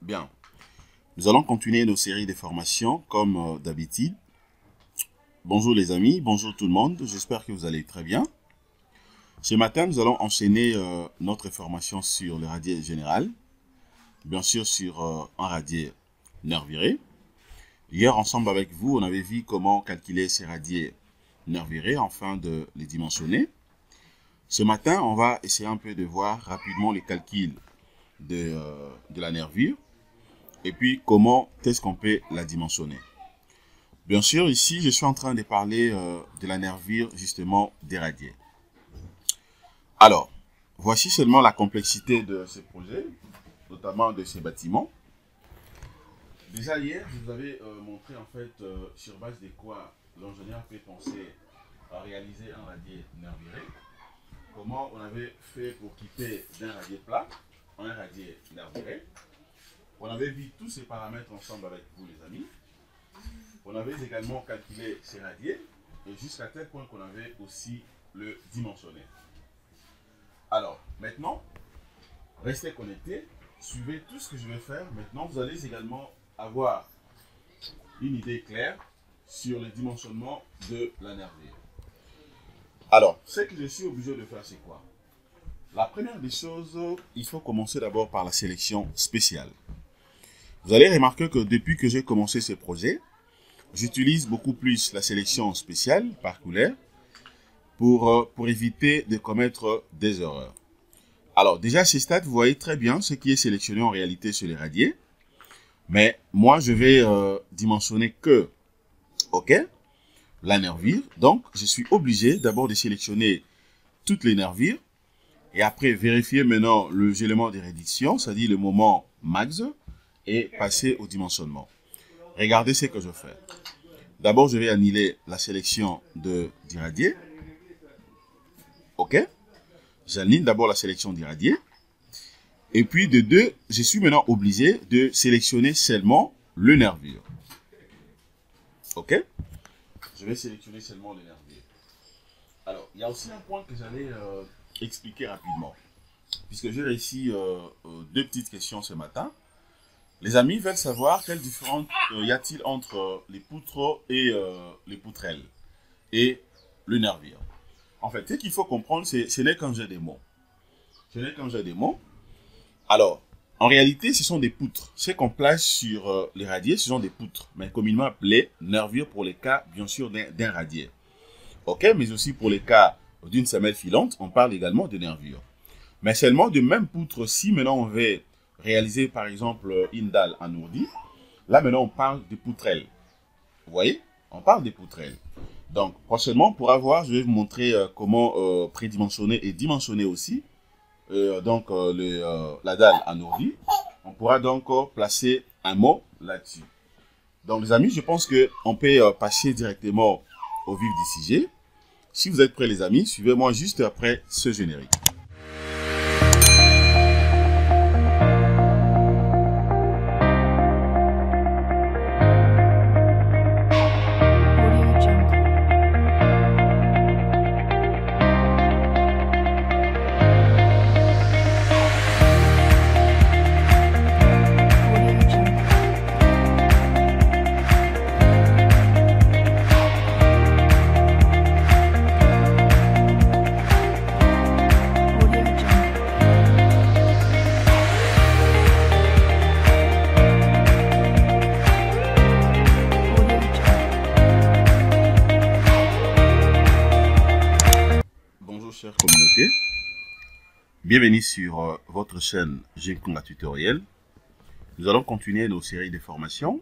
Bien, nous allons continuer nos séries de formations comme d'habitude. Bonjour les amis, bonjour tout le monde, j'espère que vous allez très bien. Ce matin, nous allons enchaîner notre formation sur le radier général, bien sûr sur un radier nervuré. Hier, ensemble avec vous, on avait vu comment calculer ces radiers nervurés afin de les dimensionner. Ce matin, on va essayer un peu de voir rapidement les calculs de la nervure et puis comment est-ce qu'on peut la dimensionner. Bien sûr, ici, je suis en train de parler de la nervure justement des radiers. Alors, voici seulement la complexité de ce projet, notamment de ces bâtiments. Déjà hier, je vous avais montré en fait sur base de quoi l'ingénieur peut penser à réaliser un radier nervuré. Comment on avait fait pour quitter d'un radier plat à un radier nervuré. On avait vu tous ces paramètres ensemble avec vous les amis. On avait également calculé ces radiers et jusqu'à tel point qu'on avait aussi le dimensionné. Alors, maintenant, restez connectés, suivez tout ce que je vais faire. Maintenant, vous allez également avoir une idée claire sur le dimensionnement de la nervure. Alors, ce que je suis obligé de faire, c'est quoi? La première des choses, il faut commencer d'abord par la sélection spéciale. Vous allez remarquer que depuis que j'ai commencé ce projet, j'utilise beaucoup plus la sélection spéciale, parcellaire, pour éviter de commettre des erreurs. Alors, déjà à ce stade, vous voyez très bien ce qui est sélectionné en réalité sur les radiers. Mais moi, je vais dimensionner que, la nervure. Donc, je suis obligé d'abord de sélectionner toutes les nervures et après vérifier maintenant le élément de réduction, c'est-à-dire le moment max, et passer au dimensionnement. Regardez ce que je fais. D'abord, je vais annuler la sélection du radier. J'annule d'abord la sélection du radier. Et puis, de deux, je suis maintenant obligé de sélectionner seulement le nervure. Je vais sélectionner seulement le nervure. Alors, il y a aussi un point que j'allais expliquer rapidement. Puisque j'ai réussi deux petites questions ce matin. Les amis veulent savoir quelle différence y a-t-il entre les poutres et les poutrelles et le nervure. En fait, ce qu'il faut comprendre, ce n'est qu'un jeu de mots. Ce n'est qu'un jeu de mots. Alors, en réalité, ce sont des poutres. Ce qu'on place sur les radiers, ce sont des poutres, mais communément appelées nervures pour les cas, bien sûr, d'un radier. Mais aussi pour les cas d'une semelle filante, on parle également de nervures. Mais seulement de même poutre, si maintenant on veut réaliser par exemple une dalle alourdie, là maintenant on parle de poutrelles. Vous voyez? On parle de poutrelles. Donc prochainement pour avoir, je vais vous montrer comment prédimensionner et dimensionner aussi la dalle alourdie. On pourra donc placer un mot là-dessus. Donc les amis, je pense qu'on peut passer directement au vif du sujet. Si vous êtes prêts les amis, suivez-moi juste après ce générique. Chère communauté, bienvenue sur votre chaîne Jekunga Tutoriel. Nous allons continuer nos séries de formations.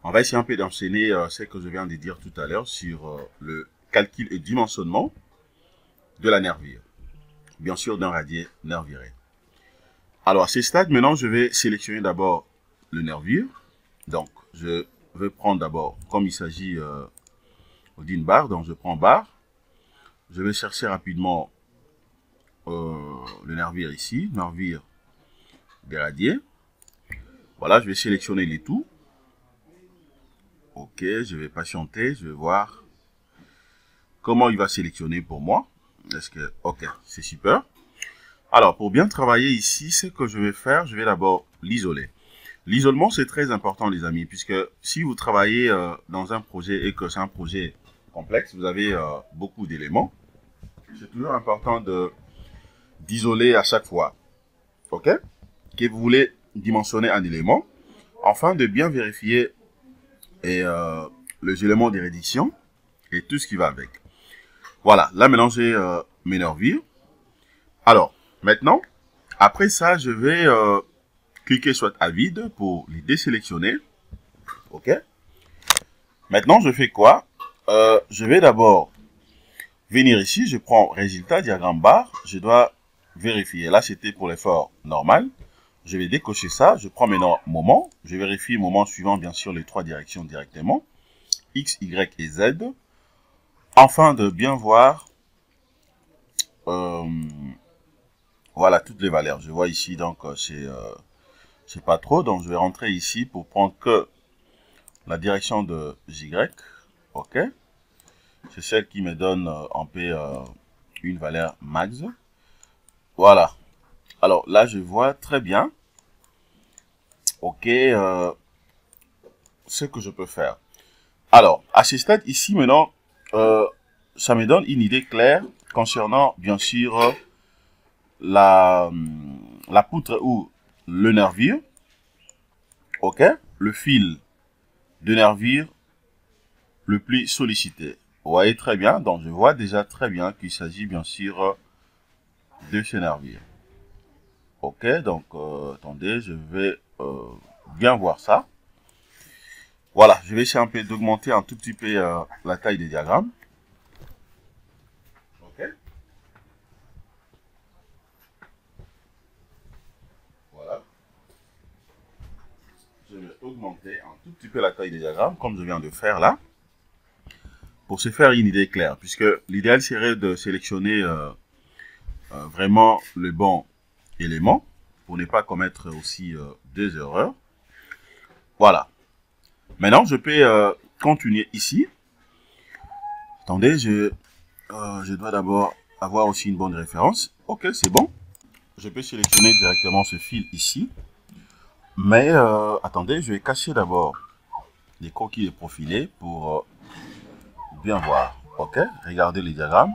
On va essayer un peu d'enchaîner ce que je viens de dire tout à l'heure sur le calcul et dimensionnement de la nervure, bien sûr d'un radier nervuré. Alors à ce stade, maintenant je vais sélectionner d'abord le nervure. Donc je vais prendre d'abord, comme il s'agit d'une barre, donc je prends barre. Je vais chercher rapidement le nervure ici, nervure des radiers. Voilà, je vais sélectionner les tout. Je vais patienter, je vais voir comment il va sélectionner pour moi. Est-ce que, c'est super. Alors, pour bien travailler ici, ce que je vais faire, je vais d'abord l'isoler. L'isolement, c'est très important, les amis, puisque si vous travaillez dans un projet et que c'est un projet complexe, vous avez beaucoup d'éléments, c'est toujours important d'isoler à chaque fois. OK? Que vous voulez dimensionner un élément, afin de bien vérifier les éléments de réduction et tout ce qui va avec. Voilà, là maintenant j'ai mes nervures. Alors, maintenant, après ça, je vais cliquer sur à vide pour les désélectionner. OK? Maintenant, je fais quoi? Je vais d'abord venir ici, je prends résultat, diagramme barre, je dois vérifier. Là, c'était pour l'effort normal. Je vais décocher ça, je prends maintenant moment, je vérifie moment suivant, bien sûr, les 3 directions directement, X, Y et Z, afin de bien voir, voilà, toutes les valeurs. Je vois ici, donc, c'est pas trop, donc je vais rentrer ici pour prendre que la direction de Y, OK, c'est celle qui me donne en P une valeur max. Voilà. Alors là, je vois très bien, OK, ce que je peux faire. Alors, à ce stade ici, maintenant, ça me donne une idée claire concernant, bien sûr, la poutre ou le nervure. OK, le fil de nervure le plus sollicité. Vous voyez très bien, donc je vois déjà très bien qu'il s'agit bien sûr de ce nervure. OK, donc attendez, je vais bien voir ça. Voilà, je vais essayer un peu d'augmenter un tout petit peu la taille des diagrammes. OK. Voilà. Je vais augmenter un tout petit peu la taille des diagrammes, comme je viens de faire là, pour se faire une idée claire, puisque l'idéal serait de sélectionner vraiment le bon élément, pour ne pas commettre aussi des erreurs. Voilà. Maintenant, je peux continuer ici. Attendez, je dois d'abord avoir aussi une bonne référence. OK, c'est bon. Je peux sélectionner directement ce fil ici. Mais attendez, je vais cacher d'abord les coquilles profilées pour bien voir. OK, regardez les diagrammes.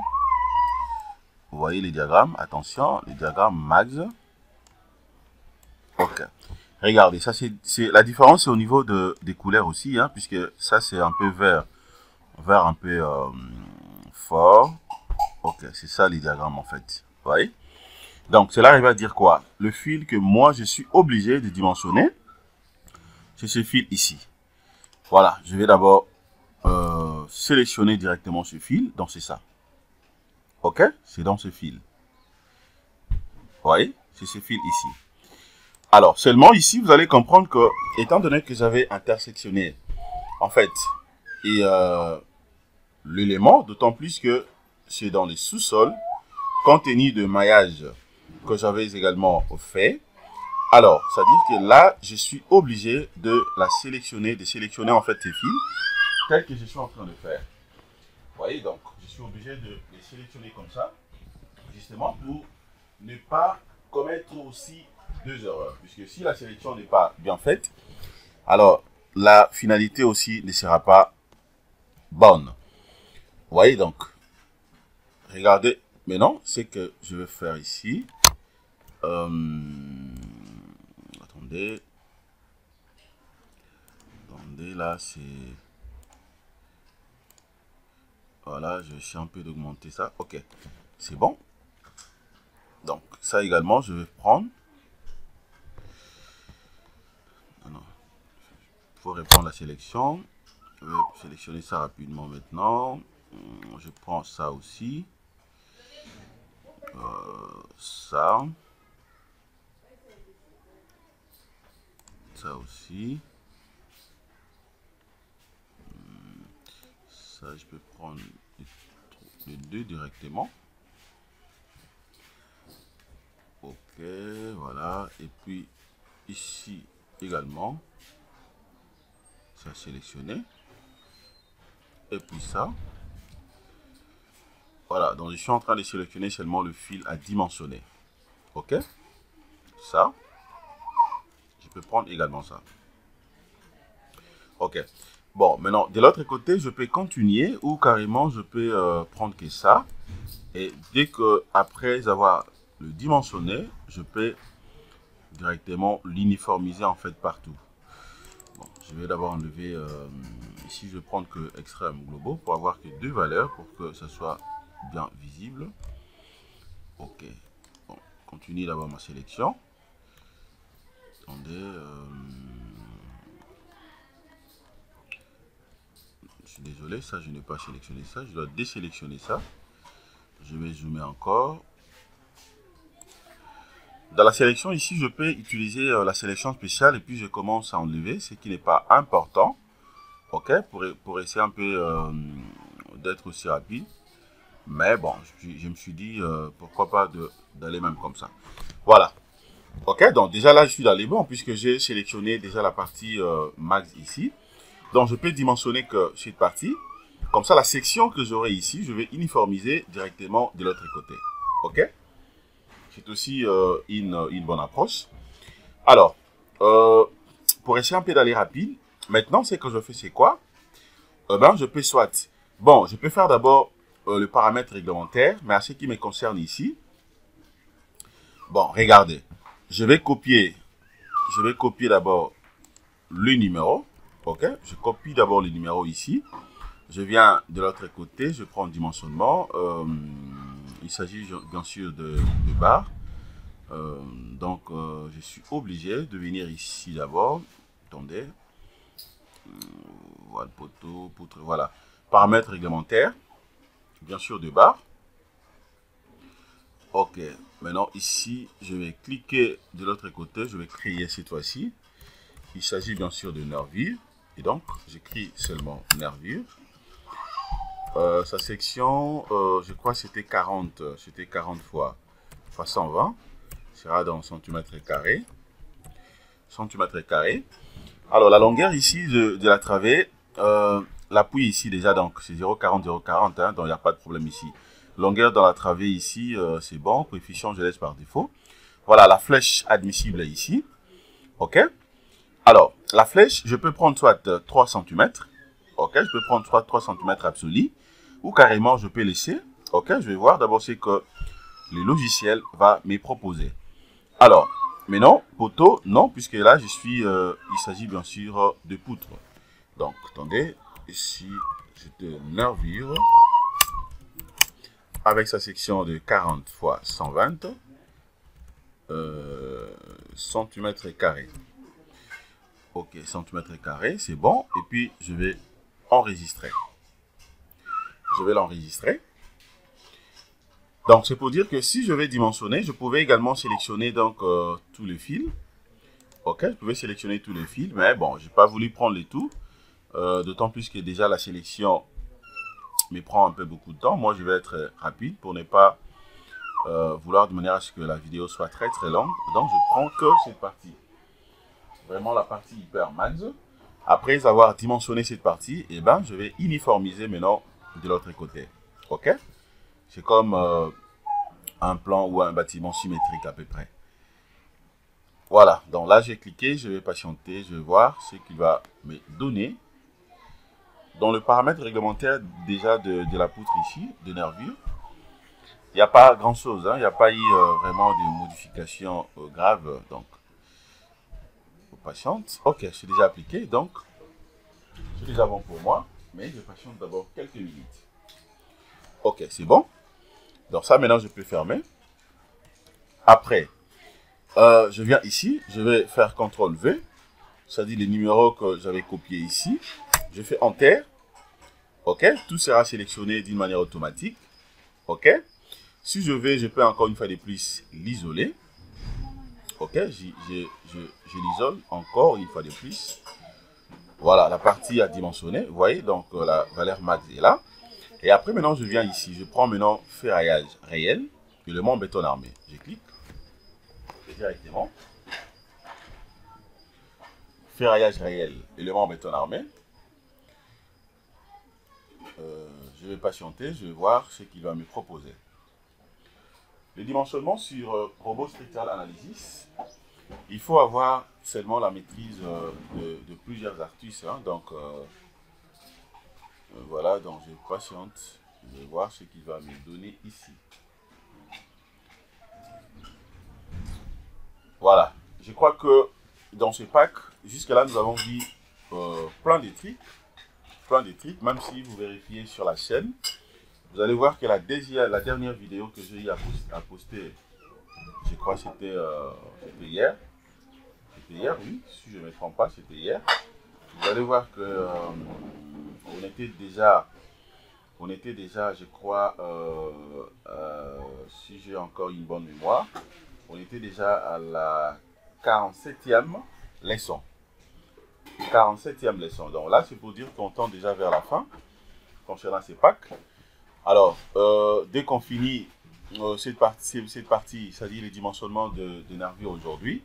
Vous voyez les diagrammes. Attention, les diagrammes max. OK. Regardez, ça c'est la différence c'est au niveau des couleurs aussi, hein, puisque ça c'est un peu vert un peu fort. OK, c'est ça les diagrammes en fait. Vous voyez? Donc cela arrive à dire quoi? Le fil que moi je suis obligé de dimensionner, c'est ce fil ici. Voilà, je vais d'abord sélectionner directement ce fil, donc c'est ça. OK, c'est dans ce fil. Vous voyez? C'est ce fil ici. Alors, seulement ici, vous allez comprendre que, étant donné que j'avais intersectionné, en fait, et l'élément, d'autant plus que c'est dans les sous-sols, compte tenu de maillage que j'avais également fait. Alors, c'est-à-dire que là, je suis obligé de sélectionner en fait ces fils, tel que je suis en train de faire. Vous voyez, donc, je suis obligé de les sélectionner comme ça, justement pour ne pas commettre aussi deux erreurs. Puisque si la sélection n'est pas bien faite, alors la finalité aussi ne sera pas bonne. Vous voyez donc, regardez maintenant ce que je vais faire ici. Attendez, là c'est... Voilà, je vais essayer un peu d'augmenter ça. OK, c'est bon. Donc, ça également, je vais prendre. Non, il faut reprendre la sélection. Je vais sélectionner ça rapidement maintenant. Je prends ça aussi. Ça. Ça aussi. Ça, je peux prendre les deux directement. OK, voilà. Et puis, ici également. Ça sélectionné. Et puis ça. Voilà, donc je suis en train de sélectionner seulement le fil à dimensionner. OK. Ça. Je Je peux prendre également ça. Ok. Bon, maintenant, de l'autre côté, je peux continuer ou carrément, je peux prendre que ça. Et dès que, après avoir le dimensionné, je peux directement l'uniformiser en fait partout. Bon, je vais d'abord enlever, ici je vais prendre que extrême globaux pour avoir que deux valeurs pour que ça soit bien visible. Ok, bon, continue d'abord ma sélection. Attendez, je suis désolé, ça je n'ai pas sélectionné ça, je dois désélectionner ça. Je vais zoomer encore. Dans la sélection ici, je peux utiliser la sélection spéciale et puis je commence à enlever ce qui n'est pas important. Ok, pour essayer un peu d'être aussi rapide. Mais bon, je me suis dit, pourquoi pas d'aller même comme ça. Voilà. Ok, donc déjà là, je suis dans les bons puisque j'ai sélectionné déjà la partie max ici. Donc, je peux dimensionner que cette partie. Comme ça, la section que j'aurai ici, je vais uniformiser directement de l'autre côté. Ok? C'est aussi une bonne approche. Alors, pour essayer un peu d'aller rapide, maintenant, ce que je fais, c'est quoi? Ben, je peux soit... Bon, je peux faire d'abord le paramètre réglementaire, mais à ce qui me concerne ici, bon, regardez, je vais copier d'abord le numéro, ok? Je copie d'abord le numéro ici, je viens de l'autre côté, je prends le dimensionnement, il s'agit bien sûr de barres, donc je suis obligé de venir ici d'abord, attendez, voilà, poteau, poutre, voilà, paramètre réglementaire, bien sûr de barres. Ok, maintenant ici, je vais cliquer de l'autre côté, je vais créer cette fois-ci. Il s'agit bien sûr de nervure, et donc j'écris seulement nervure. Sa section, je crois que c'était 40 fois 120, sera dans centimètres carrés. Centimètres carrés. Alors la longueur ici de la travée, l'appui ici déjà, donc c'est 0,40, 0,40, hein, donc il n'y a pas de problème ici. Longueur dans la travée ici, c'est bon. Coefficient, je laisse par défaut. Voilà, la flèche admissible ici. OK. Alors, la flèche, je peux prendre soit 3 cm. OK, je peux prendre soit 3 cm absolu. Ou carrément, je peux laisser. OK, je vais voir d'abord ce que le logiciel va me proposer. Alors, maintenant, poteau, non, puisque là, il s'agit bien sûr de poutre. Donc, attendez, ici, j'ai de nervure. Avec sa section de 40 fois 120 centimètres carrés. Ok, centimètres carrés, c'est bon. Et puis, je vais enregistrer. Je vais l'enregistrer. Donc, c'est pour dire que si je vais dimensionner, je pouvais également sélectionner donc tous les fils. Ok, je pouvais sélectionner tous les fils, mais bon, je n'ai pas voulu prendre les tout. D'autant plus que déjà la sélection me prend un peu beaucoup de temps. Moi, je vais être rapide pour ne pas vouloir de manière à ce que la vidéo soit très longue. Donc, je prends que cette partie. Vraiment la partie hyper max. Après avoir dimensionné cette partie, eh ben, je vais uniformiser maintenant de l'autre côté. Ok? C'est comme un plan ou un bâtiment symétrique à peu près. Voilà. Donc là, j'ai cliqué, je vais patienter, je vais voir ce qu'il va me donner. Dans le paramètre réglementaire déjà de la poutre ici, de nervure, il n'y a pas grand chose, hein. Il n'y a pas eu vraiment de modifications graves. Donc, patiente. Ok, je suis déjà appliqué, donc c'est déjà bon pour moi, mais je patiente d'abord quelques minutes. Ok, c'est bon. Donc ça, maintenant, je peux fermer. Après, je viens ici, je vais faire CTRL V, c'est-à-dire les numéros que j'avais copiés ici. Je fais Enter. Ok, tout sera sélectionné d'une manière automatique. Ok. Si je peux encore une fois de plus l'isoler. Ok, je l'isole encore une fois de plus. Voilà, la partie à dimensionner. Vous voyez, donc la valeur max est là. Et après, maintenant, je viens ici. Je prends maintenant ferraillage réel, élément béton armé. Je clique directement. Ferraillage réel, élément béton armé. Je vais patienter, je vais voir ce qu'il va me proposer. Le dimensionnement sur Robot Structural Analysis, il faut avoir seulement la maîtrise de plusieurs artistes. Hein, donc, voilà, donc je patiente. Je vais voir ce qu'il va me donner ici. Voilà. Je crois que dans ce pack, jusque-là, nous avons vu plein de trucs. Plein de trucs. Même si vous vérifiez sur la chaîne, vous allez voir que la dernière vidéo que j'ai eu à poster, je crois que c'était hier. C'était hier, oui. Si je ne me trompe pas, c'était hier. Vous allez voir que on était déjà, je crois, si j'ai encore une bonne mémoire, on était déjà à la 47e leçon. 47e leçon. Donc là, c'est pour dire qu'on tend déjà vers la fin, concernant ces packs. Alors, dès qu'on finit cette partie, c'est-à-dire les dimensionnements de nervures aujourd'hui,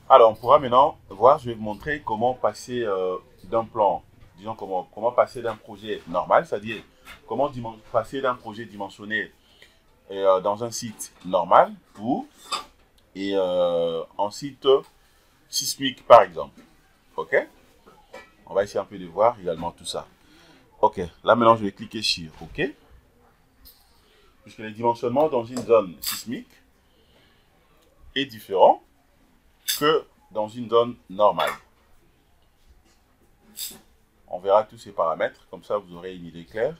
alors on pourra maintenant voir, je vais vous montrer comment passer d'un plan, disons comment passer d'un projet normal, c'est-à-dire comment passer d'un projet dimensionné dans un site normal en site sismique par exemple. Ok? On va essayer un peu de voir également tout ça. Ok, là maintenant je vais cliquer sur OK. Puisque le dimensionnement dans une zone sismique est différent que dans une zone normale. On verra tous ces paramètres, comme ça vous aurez une idée claire.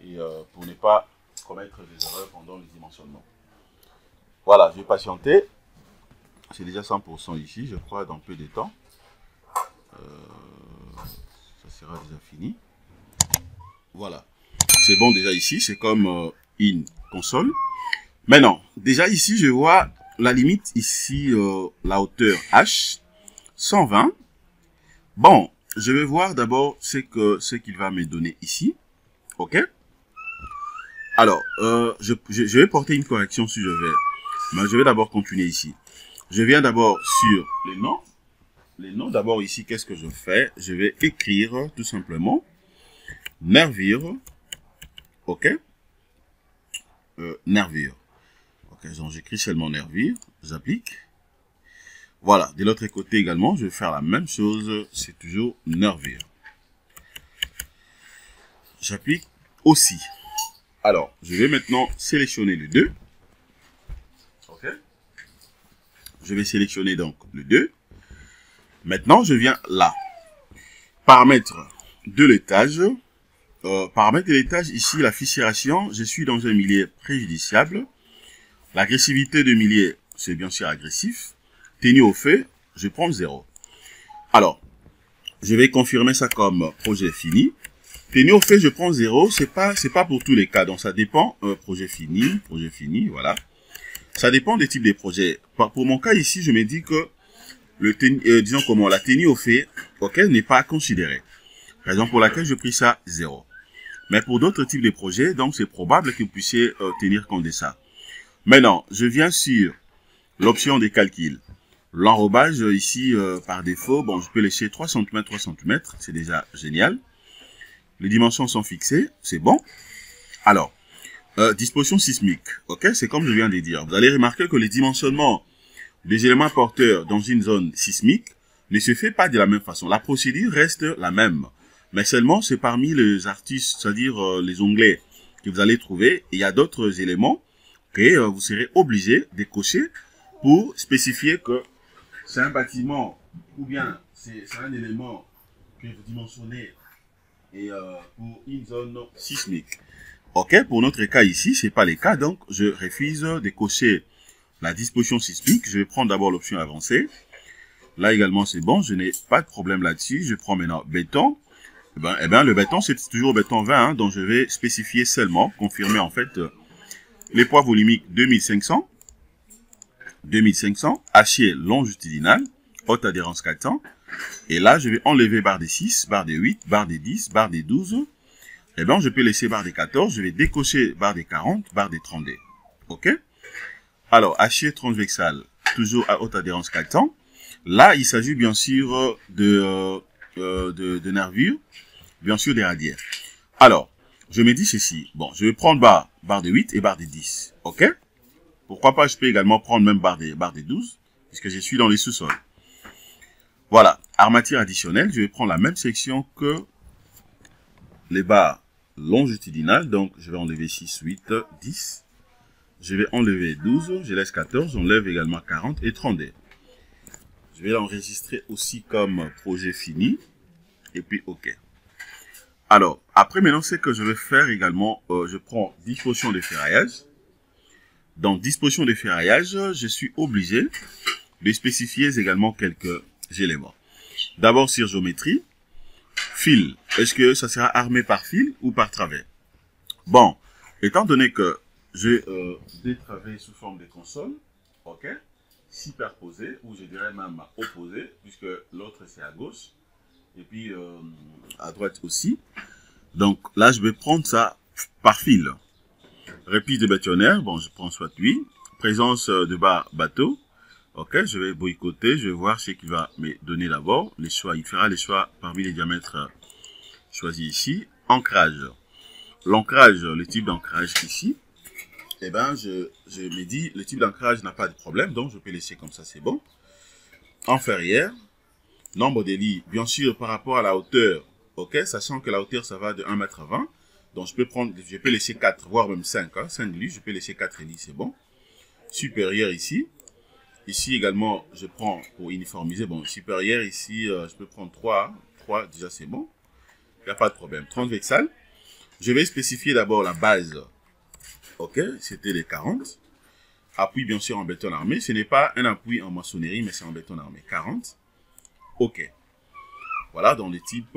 Et pour ne pas commettre des erreurs pendant le dimensionnement. Voilà, je vais patienter. C'est déjà 100% ici, je crois, dans peu de temps. Ça sera déjà fini. Voilà. C'est bon déjà ici, c'est comme une console. Maintenant, déjà ici, je vois la limite ici, la hauteur H, 120. Bon, je vais voir d'abord ce qu'il va me donner ici. Ok? Alors, je vais porter une correction si je vais. Mais je vais d'abord continuer ici. Je viens d'abord sur les noms. Les noms, d'abord ici, qu'est-ce que je fais? Je vais écrire tout simplement nervure. Ok? Nervure. Ok, donc j'écris seulement nervure. J'applique. Voilà. De l'autre côté également, je vais faire la même chose. C'est toujours nervure. J'applique aussi. Alors, je vais maintenant sélectionner le 2. Ok? Je vais sélectionner donc le 2. Maintenant, je viens là. Paramètres de l'étage. Paramètres de l'étage, ici, la fissuration. Je suis dans un milieu préjudiciable. L'agressivité de milieu, c'est bien sûr agressif. Tenue au feu, je prends 0. Alors, je vais confirmer ça comme projet fini. Tenue au feu, je prends 0. C'est pas pour tous les cas. Donc, ça dépend. Projet fini, voilà. Ça dépend des types de projets. Pour mon cas ici, je me dis que disons comment la tenue au fait, ok, n'est pas considérée. Raison pour laquelle je pris ça 0. Mais pour d'autres types de projets, donc c'est probable que vous puissiez tenir compte de ça. Maintenant, je viens sur l'option de calcul. L'enrobage ici, par défaut, bon, je peux laisser 3 cm, 3 cm, c'est déjà génial. Les dimensions sont fixées, c'est bon. Alors, disposition sismique, ok, c'est comme je viens de dire. Vous allez remarquer que les dimensionnements des éléments porteurs dans une zone sismique ne se fait pas de la même façon. La procédure reste la même. Mais seulement, c'est parmi les artistes, c'est-à-dire les onglets que vous allez trouver. Et il y a d'autres éléments que vous serez obligé de cocher pour spécifier que c'est un bâtiment ou bien c'est un élément que vous dimensionnez et, pour une zone sismique. Ok, pour notre cas ici, c'est pas le cas. Donc, je refuse de cocher la disposition sismique. Je vais prendre d'abord l'option avancée. Là également, c'est bon. Je n'ai pas de problème là-dessus. Je prends maintenant béton. Eh ben, le béton, c'est toujours béton 20. Hein, donc, je vais spécifier seulement, confirmer en fait, les poids volumiques 2500. 2500. Acier longitudinal. Haute adhérence 400. Et là, je vais enlever barre des 6, barre des 8, barre des 10, barre des 12. Eh bien, je peux laisser barre des 14. Je vais décocher barre des 40, barre des 32. OK? Alors, acier transversal, toujours à haute adhérence 400. Là, il s'agit bien sûr de nervures, bien sûr des radiaires. Alors, je me dis ceci. Bon, je vais prendre barre de 8 et barre de 10. OK? Pourquoi pas, je peux également prendre même barre de 12, puisque je suis dans les sous-sols. Voilà, armature additionnelle, je vais prendre la même section que les barres longitudinales. Donc, je vais enlever 6, 8, 10. Je vais enlever 12, je laisse 14, j'enlève également 40 et 32. Je vais l'enregistrer aussi comme projet fini. Et puis, OK. Alors, après, maintenant, c'est que je vais faire également, je prends disposition de ferraillage. Dans disposition de ferraillage, je suis obligé de spécifier également quelques éléments. D'abord, sur géométrie, fil. Est-ce que ça sera armé par fil ou par travers? Bon, étant donné que j'ai des travers sous forme de console, OK, superposés, ou je dirais même opposés, puisque l'autre c'est à gauche, et puis à droite aussi. Donc là, je vais prendre ça par fil. Répit de bétonnière, bon, je prends soit lui. Présence de barre bateau. Ok, je vais boycotter, je vais voir ce qu'il va me donner d'abord. Les choix, il fera les choix parmi les diamètres choisis ici. Ancrage. L'ancrage, le type d'ancrage ici, eh ben, je me dis, le type d'ancrage n'a pas de problème, donc je peux laisser comme ça, c'est bon. En ferrière, nombre de lits, bien sûr, par rapport à la hauteur, ok, sachant que la hauteur, ça va de 1,20 m. Donc, je peux laisser 4, voire même 5, hein, 5 lits, je peux laisser 4 lits, c'est bon. Supérieur ici. Ici également, je prends pour uniformiser, bon, supérieur ici, je peux prendre 3, 3, déjà c'est bon. Il n'y a pas de problème. Transversal. Je vais spécifier d'abord la base. Ok, c'était les 40. Appui bien sûr en béton armé. Ce n'est pas un appui en maçonnerie, mais c'est en béton armé. 40. Ok. Voilà, dans le type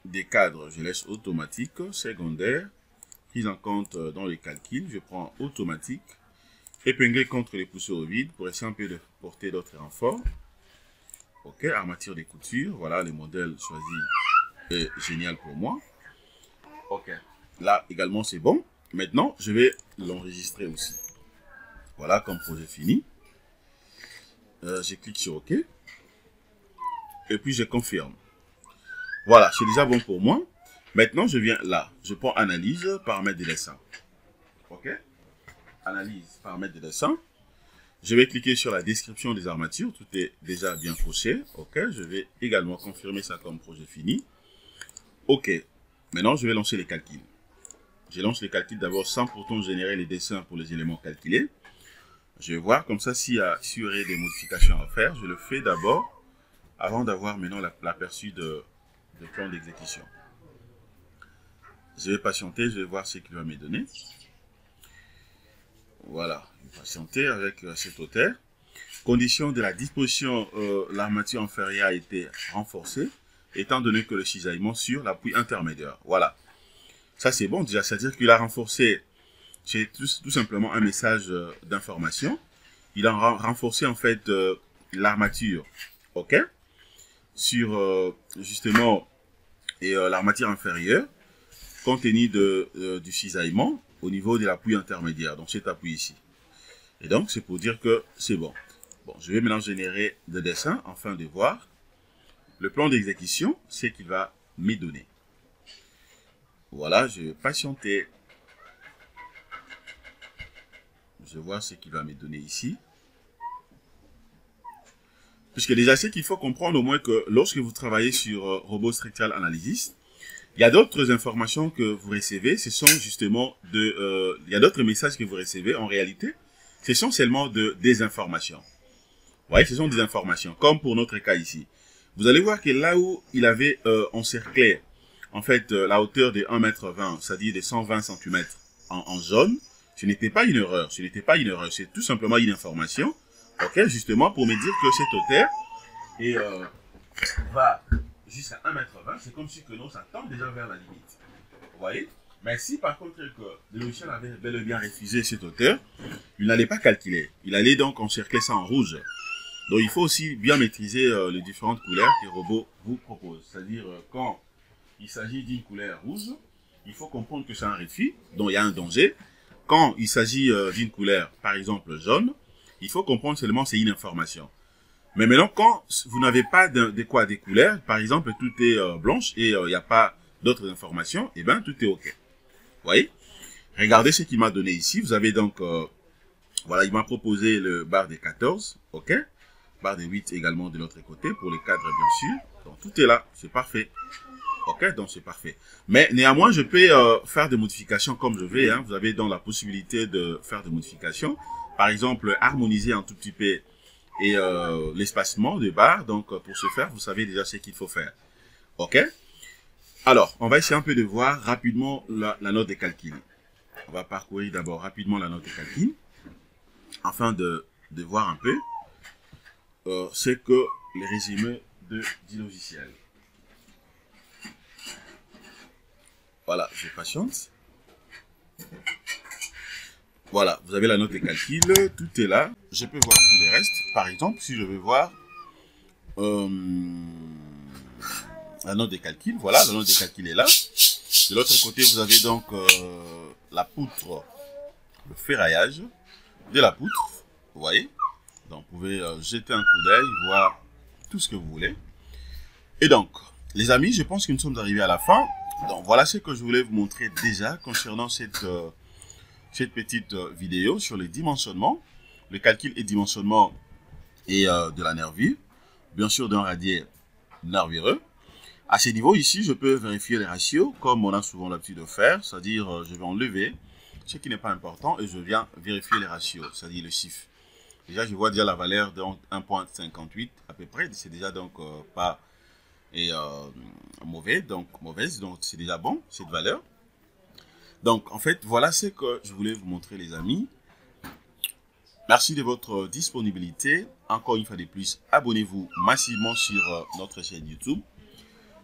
des cadres, je laisse automatique, secondaire, prise en compte dans les calculs, je prends automatique, épinglé contre les pousseurs au vide pour essayer un peu de porter d'autres renforts. Ok, armature des coutures, voilà le modèle choisi est génial pour moi. Ok, là également c'est bon. Maintenant, je vais l'enregistrer aussi. Voilà comme projet fini. Je clique sur OK. Et puis je confirme. Voilà, c'est déjà bon pour moi. Maintenant, je viens là. Je prends analyse, paramètres de dessin. OK. Analyse, paramètres de dessin. Je vais cliquer sur la description des armatures. Tout est déjà bien coché. OK. Je vais également confirmer ça comme projet fini. OK. Maintenant, je vais lancer les calculs. Je lance les calculs d'abord sans pourtant générer les dessins pour les éléments calculés. Je vais voir comme ça s'il y aurait des modifications à faire. Je le fais d'abord avant d'avoir maintenant l'aperçu de plan d'exécution. Je vais patienter, je vais voir ce qu'il va me donner. Voilà, je vais patienter avec cette hauteur. Condition de la disposition, l'armature inférieure a été renforcée, étant donné que le cisaillement sur l'appui intermédiaire. Voilà. Ça c'est bon déjà, c'est-à-dire qu'il a renforcé, c'est tout simplement un message d'information. Il a renforcé en fait l'armature, ok, sur justement l'armature inférieure, compte tenu du cisaillement au niveau de l'appui intermédiaire, donc cet appui ici. Et donc c'est pour dire que c'est bon. Bon, je vais maintenant générer des dessins afin de voir le plan d'exécution, c'est qu'il va me donner. Voilà, je vais patienter. Je vois ce qu'il va me donner ici. Puisque déjà, c'est qu'il faut comprendre au moins que lorsque vous travaillez sur Robot Structural Analysis, il y a d'autres informations que vous recevez. Ce sont justement il y a d'autres messages que vous recevez. En réalité, ce sont seulement des informations. Vous voyez, ce sont des informations. Comme pour notre cas ici. Vous allez voir que là où il avait encerclé en fait, la hauteur de 1,20 m, c'est-à-dire de 120 cm en jaune, ce n'était pas une erreur. Ce n'était pas une erreur. C'est tout simplement une information. Ok, justement, pour me dire que cette hauteur va jusqu'à 1,20 m. C'est comme si que nous, ça tend déjà vers la limite. Vous voyez? Mais si par contre que le logiciel avait bel et bien refusé cette hauteur, il n'allait pas calculer. Il allait donc encercler ça en rouge. Donc, il faut aussi bien maîtriser les différentes couleurs que le robot vous propose. C'est-à-dire, quand il s'agit d'une couleur rouge, il faut comprendre que c'est un refus, donc il y a un danger. Quand il s'agit d'une couleur, par exemple jaune, il faut comprendre seulement c'est une information. Mais maintenant, quand vous n'avez pas des couleurs, par exemple tout est blanche et il n'y a pas d'autres informations, et bien tout est OK. Vous voyez? Regardez ce qu'il m'a donné ici. Vous avez donc, voilà, il m'a proposé le bar des 14, OK? barre de 8 également de l'autre côté pour les cadres bien sûr. Donc tout est là, c'est parfait. Ok, donc c'est parfait. Mais néanmoins, je peux faire des modifications comme je vais. Hein. Vous avez donc la possibilité de faire des modifications. Par exemple, harmoniser un tout petit peu et l'espacement de barres. Donc pour ce faire, vous savez déjà ce qu'il faut faire. Ok. Alors, on va essayer un peu de voir rapidement la note de calcul. On va parcourir d'abord rapidement la note de calcul afin de voir un peu ce que les résumés du logiciel. Voilà, je patiente. Voilà, vous avez la note de calcul, tout est là. Je peux voir tous les restes. Par exemple, si je veux voir la note de calcul, voilà, la note de calcul est là. De l'autre côté, vous avez donc la poutre, le ferraillage de la poutre, vous voyez. Donc, vous pouvez jeter un coup d'œil, voir tout ce que vous voulez. Et donc, les amis, je pense que nous sommes arrivés à la fin. Donc, voilà ce que je voulais vous montrer déjà concernant cette petite vidéo sur les dimensionnements, le calcul et dimensionnement et de la nervure, bien sûr d'un radier nervureux. À ce niveau ici, je peux vérifier les ratios comme on a souvent l'habitude de faire, c'est-à-dire je vais enlever ce qui n'est pas important et je viens vérifier les ratios, c'est-à-dire le chiffre. Déjà, je vois déjà la valeur de 1.58 à peu près, c'est déjà donc pas mauvaise, donc c'est déjà bon cette valeur. Donc en fait, voilà ce que je voulais vous montrer les amis. Merci de votre disponibilité. Encore une fois de plus, abonnez-vous massivement sur notre chaîne YouTube.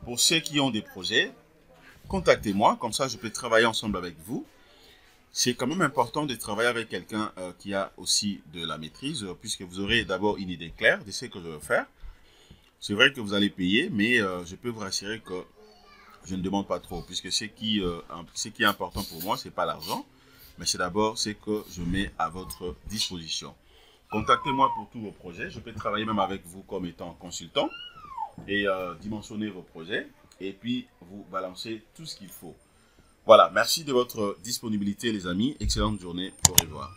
Pour ceux qui ont des projets, contactez-moi, comme ça je peux travailler ensemble avec vous. C'est quand même important de travailler avec quelqu'un qui a aussi de la maîtrise, puisque vous aurez d'abord une idée claire de ce que je veux faire. C'est vrai que vous allez payer, mais je peux vous rassurer que je ne demande pas trop, puisque ce qui est important pour moi, ce n'est pas l'argent, mais c'est d'abord ce que je mets à votre disposition. Contactez-moi pour tous vos projets. Je peux travailler même avec vous comme étant consultant et dimensionner vos projets et puis vous balancer tout ce qu'il faut. Voilà, merci de votre disponibilité les amis. Excellente journée. Au revoir.